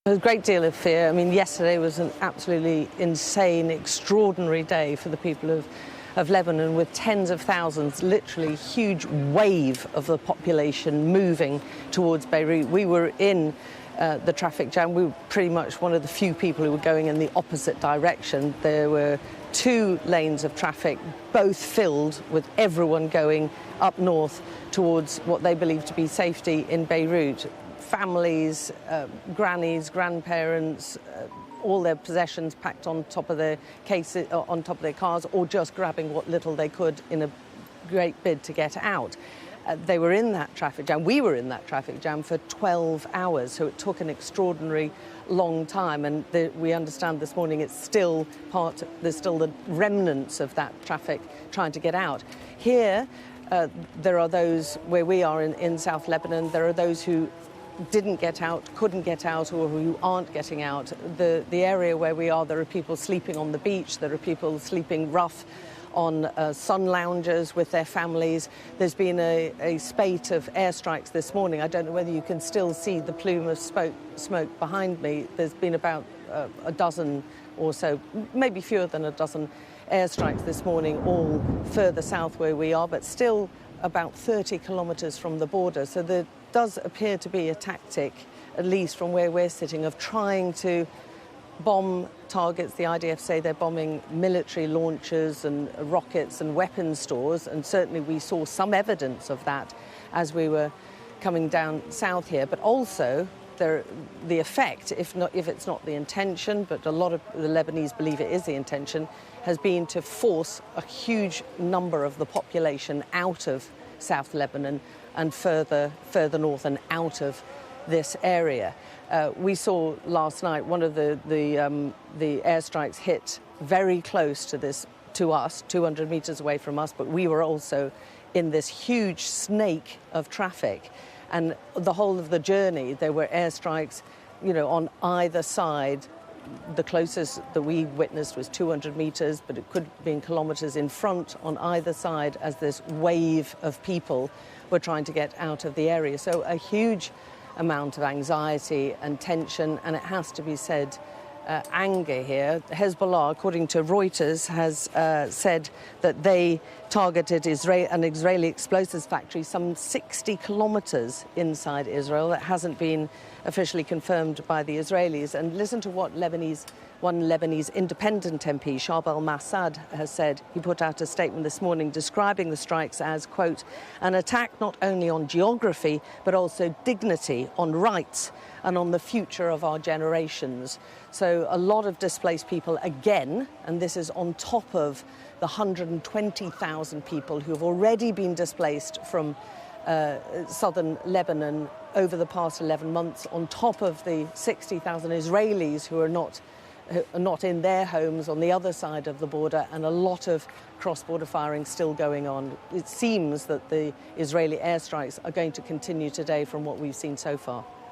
There's a great deal of fear. I mean, yesterday was an absolutely insane, extraordinary day for the people of Lebanon, with tens of thousands, literally huge wave of the population moving towards Beirut. We were in the traffic jam. We were pretty much one of the few people who were going in the opposite direction. There were two lanes of traffic, both filled with everyone going up north towards what they believe to be safety in Beirut. Families, grannies, grandparents, all their possessions packed on top of their cases, on top of their cars, or just grabbing what little they could in a great bid to get out. They were in that traffic jam. We were in that traffic jam for 12 hours, so it took an extraordinary long time. And we understand this morning there's still the remnants of that traffic trying to get out. Here, there are those, where we are in South Lebanon, there are those who didn't get out, couldn't get out, or who aren't getting out. The area where we are, there are people sleeping on the beach, there are people sleeping rough on sun loungers with their families. There's been a spate of airstrikes this morning. I don't know whether you can still see the plume of smoke behind me. There's been about a dozen or so, maybe fewer than a dozen airstrikes this morning, all further south where we are, but still about 30 kilometres from the border. So there does appear to be a tactic, at least from where we're sitting, of trying to bomb targets. The IDF say they're bombing military launchers and rockets and weapons stores, and certainly we saw some evidence of that as we were coming down south here. But also the effect, if it's not the intention, but a lot of the Lebanese believe it is the intention, has been to force a huge number of the population out of South Lebanon and further north and out of this area. We saw last night one of the airstrikes hit very close to us, 200 meters away from us, but we were also in this huge snake of traffic. And the whole of the journey, there were airstrikes, on either side. The closest that we witnessed was 200 meters, but it could have been kilometers in front on either side, as this wave of people were trying to get out of the area. So a huge amount of anxiety and tension, and it has to be said, anger here. Hezbollah, according to Reuters, has said that they targeted an Israeli explosives factory some 60 kilometers inside Israel. That hasn't been officially confirmed by the Israelis. And listen to what one Lebanese independent MP, Shab al-Massad, has said. He put out a statement this morning describing the strikes as, quote, an attack not only on geography, but also dignity, on rights, and on the future of our generations. So a lot of displaced people again, and this is on top of the 120,000 people who have already been displaced from southern Lebanon over the past 11 months, on top of the 60,000 Israelis who are not in their homes on the other side of the border, and a lot of cross-border firing still going on. It seems that the Israeli airstrikes are going to continue today from what we've seen so far.